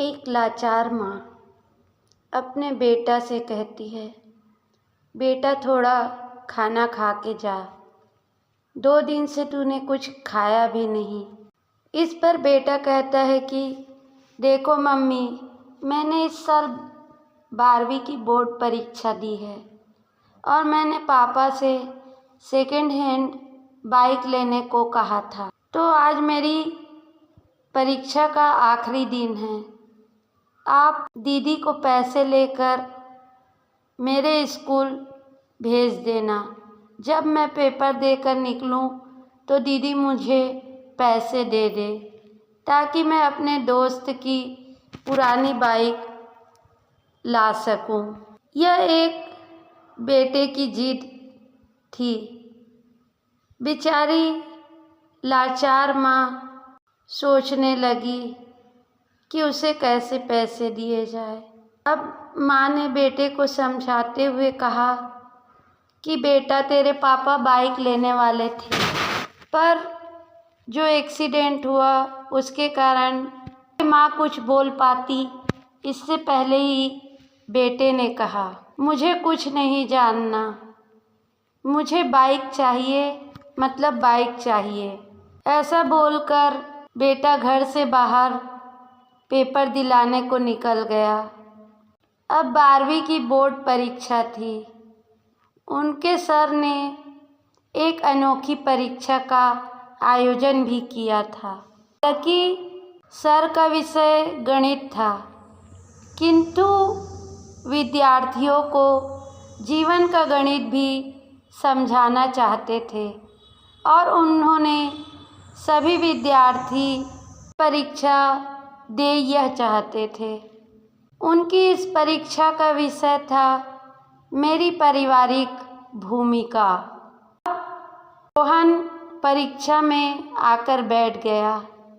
एक लाचार माँ अपने बेटा से कहती है, बेटा थोड़ा खाना खा के जा, 2 दिन से तूने कुछ खाया भी नहीं। इस पर बेटा कहता है कि देखो मम्मी, मैंने इस साल 12वीं की बोर्ड परीक्षा दी है और मैंने पापा से सेकंड हैंड बाइक लेने को कहा था, तो आज मेरी परीक्षा का आखिरी दिन है। आप दीदी को पैसे लेकर मेरे स्कूल भेज देना। जब मैं पेपर देकर निकलूं तो दीदी मुझे पैसे दे दे ताकि मैं अपने दोस्त की पुरानी बाइक ला सकूं। यह एक बेटे की जिद थी। बेचारी लाचार माँ सोचने लगी कि उसे कैसे पैसे दिए जाए। अब माँ ने बेटे को समझाते हुए कहा कि बेटा, तेरे पापा बाइक लेने वाले थे, पर जो एक्सीडेंट हुआ उसके कारण माँ कुछ बोल पाती इससे पहले ही बेटे ने कहा, मुझे कुछ नहीं जानना, मुझे बाइक चाहिए, मतलब बाइक चाहिए। ऐसा बोलकर बेटा घर से बाहर पेपर दिलाने को निकल गया। अब 12वीं की बोर्ड परीक्षा थी। उनके सर ने एक अनोखी परीक्षा का आयोजन भी किया था। हालांकि सर का विषय गणित था, किंतु विद्यार्थियों को जीवन का गणित भी समझाना चाहते थे और उन्होंने सभी विद्यार्थी परीक्षा दे यह चाहते थे। उनकी इस परीक्षा का विषय था मेरी पारिवारिक भूमिका। रोहन परीक्षा में आकर बैठ गया।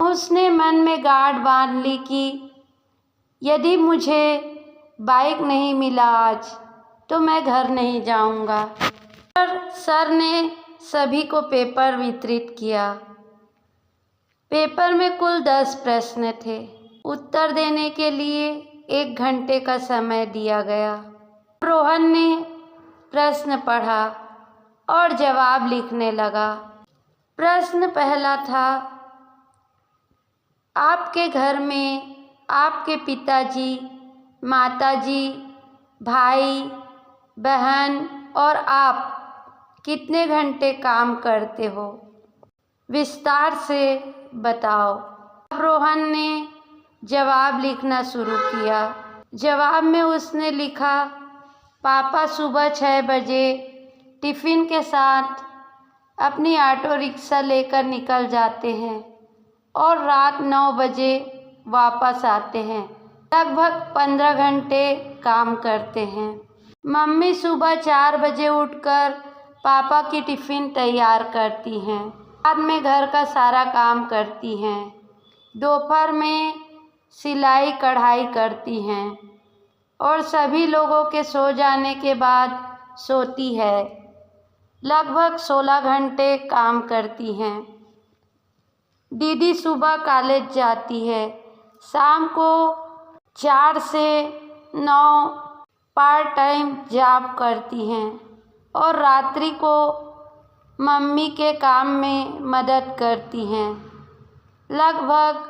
उसने मन में गांठ बांध ली कि यदि मुझे बाइक नहीं मिला आज तो मैं घर नहीं जाऊंगा। पर सर ने सभी को पेपर वितरित किया। पेपर में कुल 10 प्रश्न थे। उत्तर देने के लिए 1 घंटे का समय दिया गया। रोहन ने प्रश्न पढ़ा और जवाब लिखने लगा। प्रश्न पहला था, आपके घर में आपके पिताजी, माताजी, भाई, बहन और आप कितने घंटे काम करते हो? विस्तार से बताओ। रोहन ने जवाब लिखना शुरू किया। जवाब में उसने लिखा, पापा सुबह 6 बजे टिफ़िन के साथ अपनी ऑटो रिक्शा लेकर निकल जाते हैं और रात 9 बजे वापस आते हैं। लगभग 15 घंटे काम करते हैं। मम्मी सुबह 4 बजे उठकर पापा की टिफ़िन तैयार करती हैं। बाद में घर का सारा काम करती हैं। दोपहर में सिलाई कढ़ाई करती हैं और सभी लोगों के सो जाने के बाद सोती है। लगभग 16 घंटे काम करती हैं। दीदी सुबह कॉलेज जाती है। शाम को 4 से 9 पार्ट टाइम जॉब करती हैं और रात्रि को मम्मी के काम में मदद करती हैं। लगभग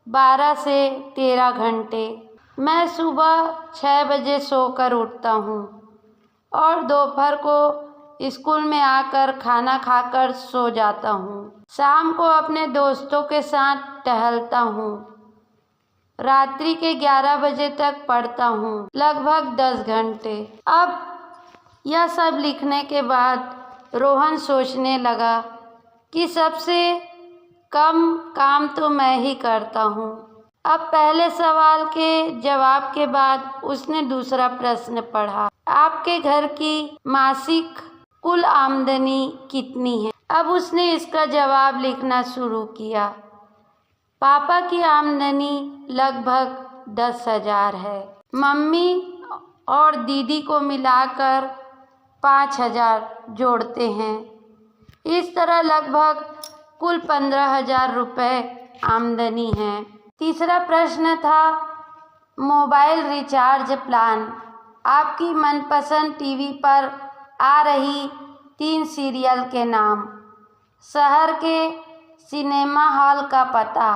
12 से 13 घंटे। मैं सुबह 6 बजे सोकर उठता हूँ और दोपहर को स्कूल में आकर खाना खाकर सो जाता हूँ। शाम को अपने दोस्तों के साथ टहलता हूँ। रात्रि के 11 बजे तक पढ़ता हूँ, लगभग 10 घंटे। अब यह सब लिखने के बाद रोहन सोचने लगा कि सबसे कम काम तो मैं ही करता हूँ। अब पहले सवाल के जवाब के बाद उसने दूसरा प्रश्न पढ़ा, आपके घर की मासिक कुल आमदनी कितनी है? अब उसने इसका जवाब लिखना शुरू किया। पापा की आमदनी लगभग 10,000 है। मम्मी और दीदी को मिलाकर 5,000 जोड़ते हैं। इस तरह लगभग कुल 15,000 रुपये आमदनी है। तीसरा प्रश्न था, मोबाइल रिचार्ज प्लान। आपकी मनपसंद टीवी पर आ रही 3 सीरियल के नाम, शहर के सिनेमा हॉल का पता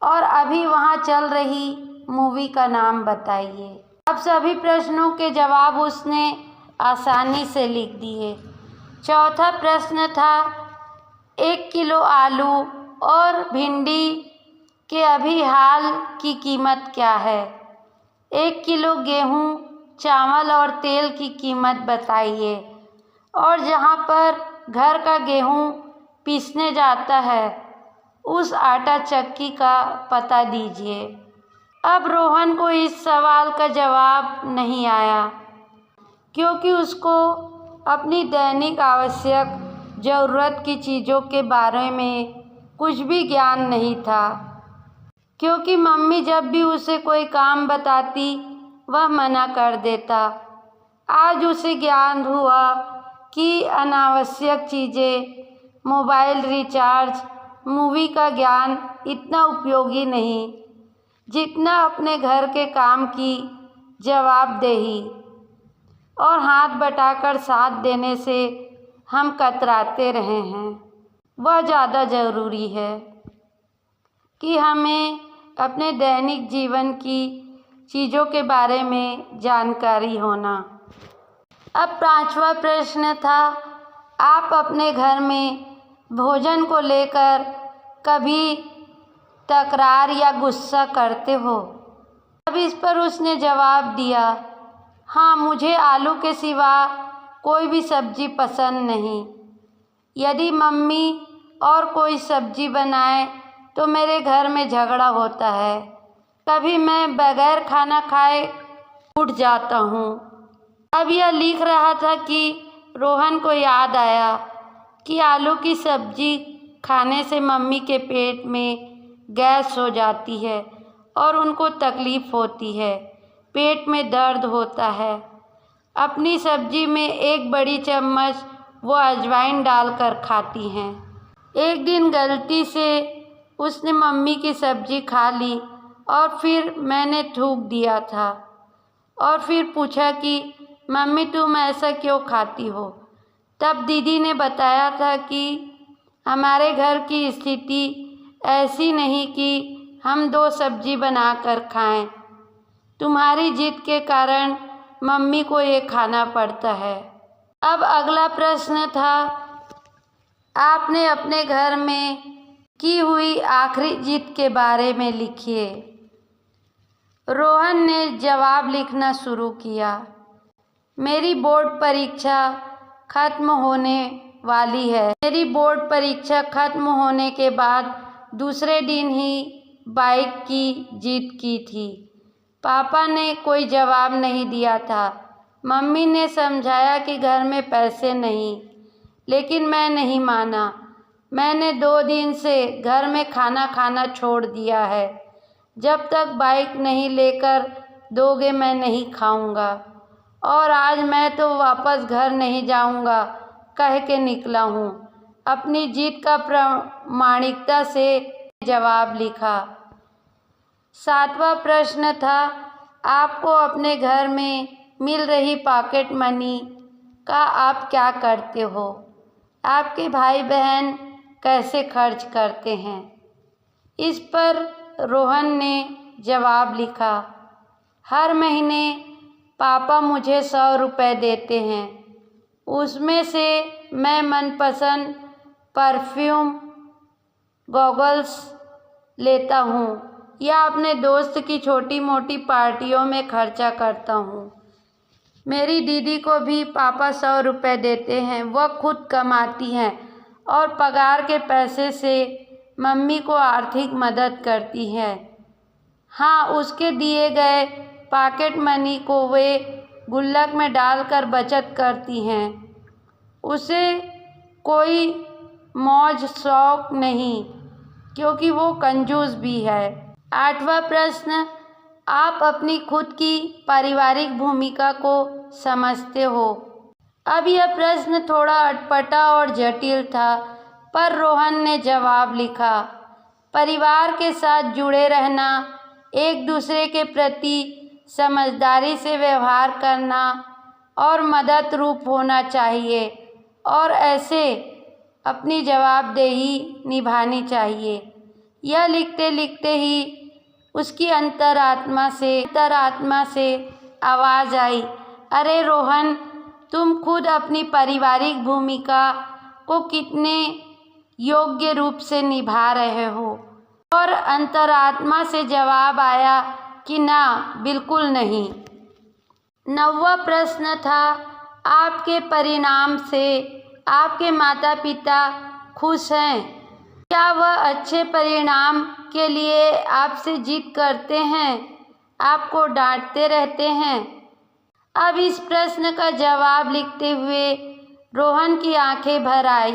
और अभी वहाँ चल रही मूवी का नाम बताइए। अब सभी प्रश्नों के जवाब उसने आसानी से लिख दिए। चौथा प्रश्न था 1 किलो आलू और भिंडी के अभी हाल की कीमत क्या है। 1 किलो गेहूँ, चावल और तेल की कीमत बताइए और जहाँ पर घर का गेहूँ पीसने जाता है उस आटा चक्की का पता दीजिए। अब रोहन को इस सवाल का जवाब नहीं आया क्योंकि उसको अपनी दैनिक आवश्यक ज़रूरत की चीज़ों के बारे में कुछ भी ज्ञान नहीं था, क्योंकि मम्मी जब भी उसे कोई काम बताती वह मना कर देता। आज उसे ज्ञान हुआ कि अनावश्यक चीज़ें, मोबाइल रिचार्ज, मूवी का ज्ञान इतना उपयोगी नहीं जितना अपने घर के काम की जवाबदेही और हाथ बटाकर साथ देने से हम कतराते रहे हैं, वह ज़्यादा ज़रूरी है कि हमें अपने दैनिक जीवन की चीज़ों के बारे में जानकारी होना। अब 5वां प्रश्न था, आप अपने घर में भोजन को लेकर कभी तकरार या गुस्सा करते हो। अब इस पर उसने जवाब दिया, हाँ, मुझे आलू के सिवा कोई भी सब्जी पसंद नहीं। यदि मम्मी और कोई सब्जी बनाए तो मेरे घर में झगड़ा होता है। कभी मैं बगैर खाना खाए उठ जाता हूँ। अब यह लिख रहा था कि रोहन को याद आया कि आलू की सब्जी खाने से मम्मी के पेट में गैस हो जाती है और उनको तकलीफ़ होती है, पेट में दर्द होता है। अपनी सब्जी में 1 बड़ी चम्मच वो अजवाइन डालकर खाती हैं। एक दिन गलती से उसने मम्मी की सब्जी खा ली और फिर मैंने थूक दिया था और फिर पूछा कि मम्मी तुम ऐसा क्यों खाती हो। तब दीदी ने बताया था कि हमारे घर की स्थिति ऐसी नहीं कि हम 2 सब्जी बनाकर खाएं। तुम्हारी जिद के कारण मम्मी को ये खाना पड़ता है। अब अगला प्रश्न था, आपने अपने घर में की हुई आखिरी जिद के बारे में लिखिए। रोहन ने जवाब लिखना शुरू किया। मेरी बोर्ड परीक्षा खत्म होने वाली है। मेरी बोर्ड परीक्षा खत्म होने के बाद दूसरे दिन ही बाइक की जिद की थी। पापा ने कोई जवाब नहीं दिया था। मम्मी ने समझाया कि घर में पैसे नहीं, लेकिन मैं नहीं माना। मैंने 2 दिन से घर में खाना खाना छोड़ दिया है। जब तक बाइक नहीं लेकर दोगे मैं नहीं खाऊंगा और आज मैं तो वापस घर नहीं जाऊंगा कह के निकला हूँ। अपनी जीत का प्रामाणिकता से जवाब लिखा। 7वां प्रश्न था, आपको अपने घर में मिल रही पॉकेट मनी का आप क्या करते हो। आपके भाई बहन कैसे खर्च करते हैं। इस पर रोहन ने जवाब लिखा, हर महीने पापा मुझे 100 रुपये देते हैं। उसमें से मैं मनपसंद परफ्यूम, गॉगल्स लेता हूँ या अपने दोस्त की छोटी मोटी पार्टियों में खर्चा करता हूँ। मेरी दीदी को भी पापा 100 रुपये देते हैं। वह खुद कमाती हैं और पगार के पैसे से मम्मी को आर्थिक मदद करती हैं। हाँ, उसके दिए गए पॉकेट मनी को वे गुल्लक में डालकर बचत करती हैं। उसे कोई मौज शौक नहीं क्योंकि वो कंजूस भी है। 8वां प्रश्न, आप अपनी खुद की पारिवारिक भूमिका को समझते हो। अब यह प्रश्न थोड़ा अटपटा और जटिल था, पर रोहन ने जवाब लिखा, परिवार के साथ जुड़े रहना एक दूसरे के प्रति समझदारी से व्यवहार करना और मदद रूप होना चाहिए और ऐसे अपनी जवाबदेही निभानी चाहिए। यह लिखते लिखते ही उसकी अंतरात्मा से आवाज़ आई, अरे रोहन, तुम खुद अपनी पारिवारिक भूमिका को कितने योग्य रूप से निभा रहे हो। और अंतरात्मा से जवाब आया कि ना, बिल्कुल नहीं। 9वां प्रश्न था, आपके परिणाम से आपके माता पिता खुश हैं? क्या वह अच्छे परिणाम के लिए आपसे जिद करते हैं, आपको डांटते रहते हैं? अब इस प्रश्न का जवाब लिखते हुए रोहन की आंखें भर आई।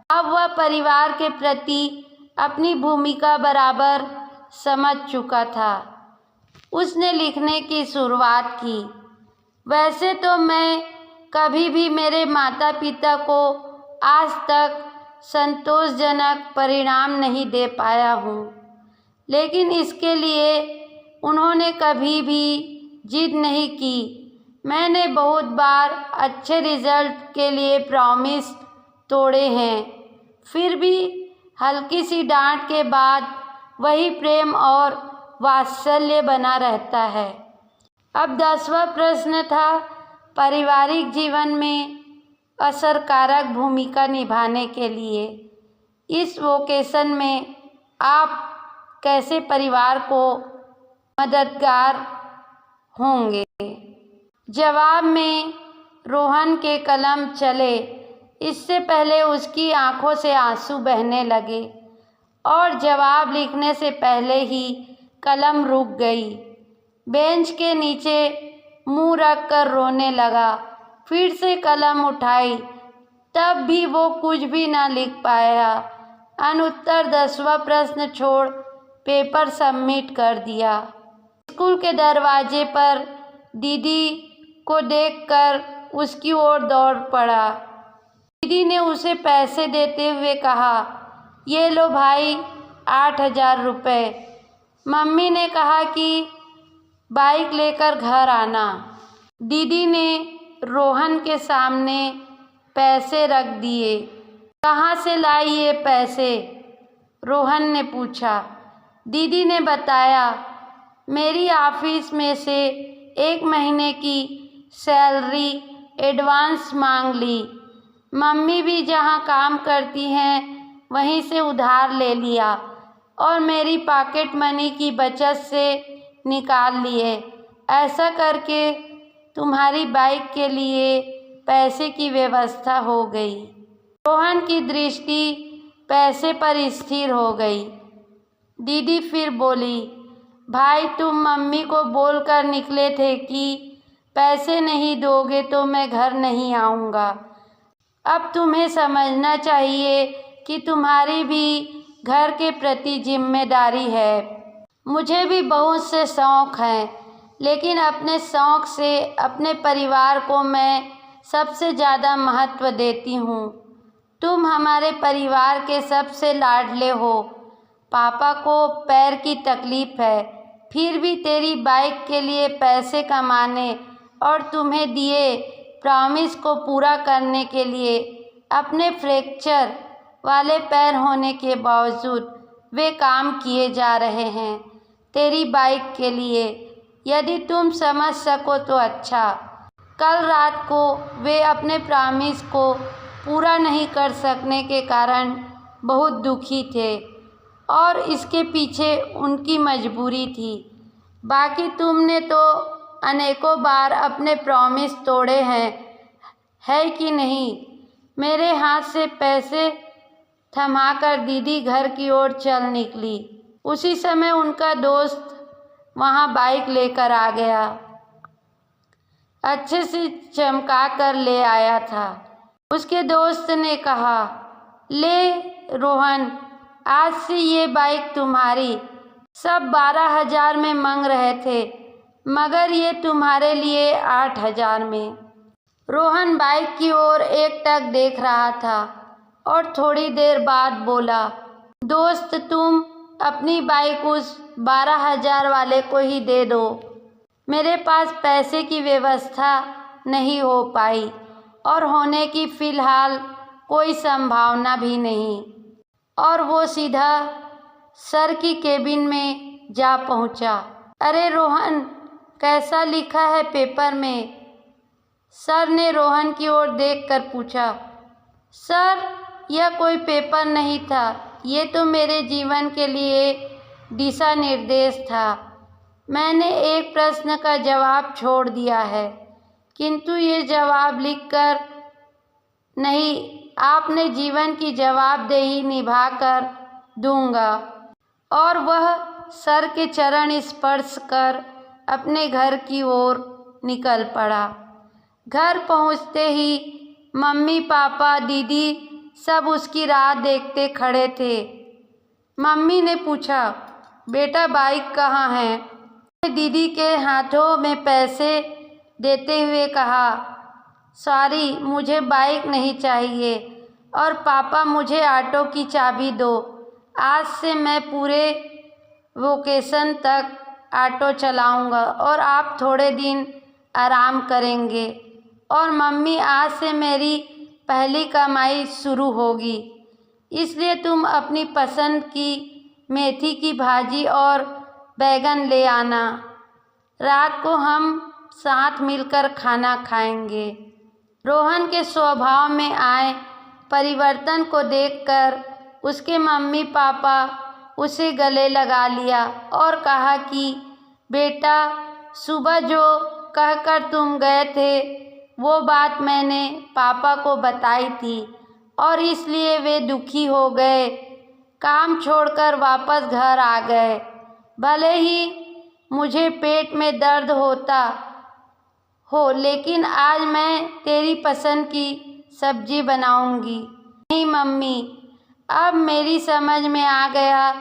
अब वह परिवार के प्रति अपनी भूमिका बराबर समझ चुका था। उसने लिखने की शुरुआत की, वैसे तो मैं कभी भी मेरे माता पिता को आज तक संतोषजनक परिणाम नहीं दे पाया हूँ, लेकिन इसके लिए उन्होंने कभी भी जिद नहीं की। मैंने बहुत बार अच्छे रिजल्ट के लिए प्रॉमिस तोड़े हैं, फिर भी हल्की सी डांट के बाद वही प्रेम और वात्सल्य बना रहता है। अब 10वां प्रश्न था, पारिवारिक जीवन में असरकारक भूमिका निभाने के लिए इस वोकेशन में आप कैसे परिवार को मददगार होंगे? जवाब में रोहन के कलम चले, इससे पहले उसकी आंखों से आंसू बहने लगे और जवाब लिखने से पहले ही कलम रुक गई। बेंच के नीचे मुंह रख कर रोने लगा। फिर से कलम उठाई, तब भी वो कुछ भी न लिख पाया। अनुत्तर 10वां प्रश्न छोड़ पेपर सबमिट कर दिया। स्कूल के दरवाजे पर दीदी को देखकर उसकी ओर दौड़ पड़ा। दीदी ने उसे पैसे देते हुए कहा, ये लो भाई, 8,000 रुपये। मम्मी ने कहा कि बाइक लेकर घर आना। दीदी ने रोहन के सामने पैसे रख दिए। कहाँ से लाई ये पैसे? रोहन ने पूछा। दीदी ने बताया, मेरी ऑफिस में से 1 महीने की सैलरी एडवांस मांग ली। मम्मी भी जहाँ काम करती हैं वहीं से उधार ले लिया और मेरी पॉकेट मनी की बचत से निकाल लिए। ऐसा करके तुम्हारी बाइक के लिए पैसे की व्यवस्था हो गई। रोहन की दृष्टि पैसे पर स्थिर हो गई। दीदी फिर बोली, भाई, तुम मम्मी को बोलकर निकले थे कि पैसे नहीं दोगे तो मैं घर नहीं आऊँगा। अब तुम्हें समझना चाहिए कि तुम्हारी भी घर के प्रति जिम्मेदारी है। मुझे भी बहुत से शौक़ हैं, लेकिन अपने शौक़ से अपने परिवार को मैं सबसे ज़्यादा महत्व देती हूँ। तुम हमारे परिवार के सबसे लाडले हो। पापा को पैर की तकलीफ़ है, फिर भी तेरी बाइक के लिए पैसे कमाने और तुम्हें दिए प्रॉमिस को पूरा करने के लिए अपने फ्रैक्चर वाले पैर होने के बावजूद वे काम किए जा रहे हैं तेरी बाइक के लिए। यदि तुम समझ सको तो अच्छा। कल रात को वे अपने प्रॉमिस को पूरा नहीं कर सकने के कारण बहुत दुखी थे और इसके पीछे उनकी मजबूरी थी। बाकी तुमने तो अनेकों बार अपने प्रॉमिस तोड़े हैं, है कि नहीं? मेरे हाथ से पैसे थमाकर दीदी घर की ओर चल निकली। उसी समय उनका दोस्त वहाँ बाइक लेकर आ गया। अच्छे से चमका कर ले आया था। उसके दोस्त ने कहा, ले रोहन, आज से ये बाइक तुम्हारी। सब 12,000 में मांग रहे थे, मगर ये तुम्हारे लिए 8,000 में। रोहन बाइक की ओर एकटक देख रहा था और थोड़ी देर बाद बोला, दोस्त, तुम अपनी बाइक उस 12,000 वाले को ही दे दो। मेरे पास पैसे की व्यवस्था नहीं हो पाई और होने की फ़िलहाल कोई संभावना भी नहीं। और वो सीधा सर की केबिन में जा पहुंचा। अरे रोहन, कैसा लिखा है पेपर में? सर ने रोहन की ओर देखकर पूछा। सर, यह कोई पेपर नहीं था, ये तो मेरे जीवन के लिए दिशा निर्देश था। मैंने एक प्रश्न का जवाब छोड़ दिया है, किंतु ये जवाब लिखकर नहीं, आपने जीवन की जवाबदेही निभाकर दूंगा। और वह सर के चरण स्पर्श कर अपने घर की ओर निकल पड़ा। घर पहुंचते ही मम्मी, पापा, दीदी सब उसकी राह देखते खड़े थे। मम्मी ने पूछा, बेटा बाइक कहाँ है? दीदी के हाथों में पैसे देते हुए कहा, सॉरी, मुझे बाइक नहीं चाहिए। और पापा, मुझे ऑटो की चाबी दो। आज से मैं पूरे वोकेशन तक ऑटो चलाऊंगा और आप थोड़े दिन आराम करेंगे। और मम्मी, आज से मेरी पहली कमाई शुरू होगी, इसलिए तुम अपनी पसंद की मेथी की भाजी और बैगन ले आना। रात को हम साथ मिलकर खाना खाएंगे। रोहन के स्वभाव में आए परिवर्तन को देखकर उसके मम्मी पापा उसे गले लगा लिया और कहा कि बेटा, सुबह जो कहकर तुम गए थे वो बात मैंने पापा को बताई थी और इसलिए वे दुखी हो गए, काम छोड़कर वापस घर आ गए। भले ही मुझे पेट में दर्द होता हो, लेकिन आज मैं तेरी पसंद की सब्जी बनाऊंगी। नहीं मम्मी, अब मेरी समझ में आ गया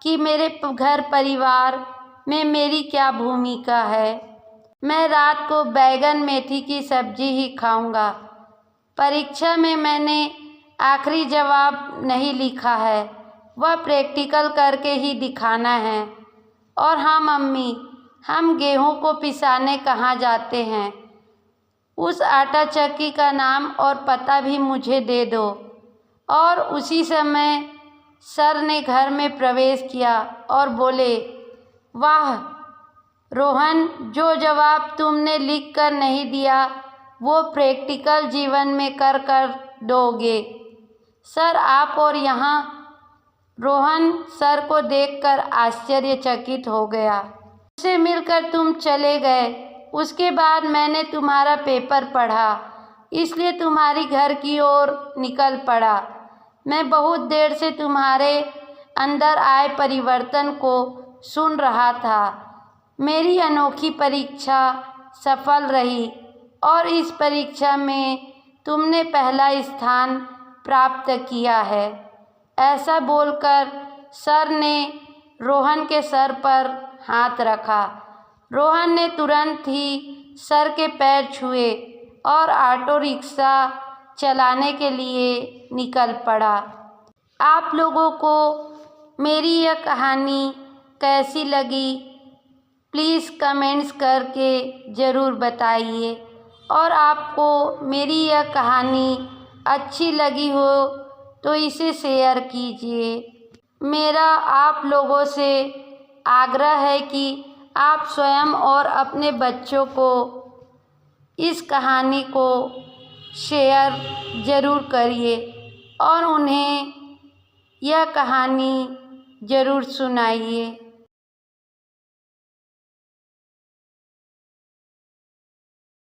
कि मेरे घर परिवार में मेरी क्या भूमिका है। मैं रात को बैगन मेथी की सब्जी ही खाऊंगा। परीक्षा में मैंने आखिरी जवाब नहीं लिखा है, वह प्रैक्टिकल करके ही दिखाना है। और हाँ मम्मी, हम गेहूं को पिसाने कहाँ जाते हैं? उस आटा चक्की का नाम और पता भी मुझे दे दो। और उसी समय सर ने घर में प्रवेश किया और बोले, वाह रोहन, जो जवाब तुमने लिख कर नहीं दिया वो प्रैक्टिकल जीवन में कर दोगे। सर आप और यहाँ? रोहन सर को देखकर आश्चर्यचकित हो गया। उससे मिलकर तुम चले गए, उसके बाद मैंने तुम्हारा पेपर पढ़ा, इसलिए तुम्हारी घर की ओर निकल पड़ा। मैं बहुत देर से तुम्हारे अंदर आए परिवर्तन को सुन रहा था। मेरी अनोखी परीक्षा सफल रही और इस परीक्षा में तुमने पहला स्थान प्राप्त किया है। ऐसा बोलकर सर ने रोहन के सर पर हाथ रखा। रोहन ने तुरंत ही सर के पैर छुए और ऑटो रिक्शा चलाने के लिए निकल पड़ा। आप लोगों को मेरी यह कहानी कैसी लगी, प्लीज़ कमेंट्स करके ज़रूर बताइए। और आपको मेरी यह कहानी अच्छी लगी हो तो इसे शेयर कीजिए। मेरा आप लोगों से आग्रह है कि आप स्वयं और अपने बच्चों को इस कहानी को शेयर ज़रूर करिए और उन्हें यह कहानी ज़रूर सुनाइए।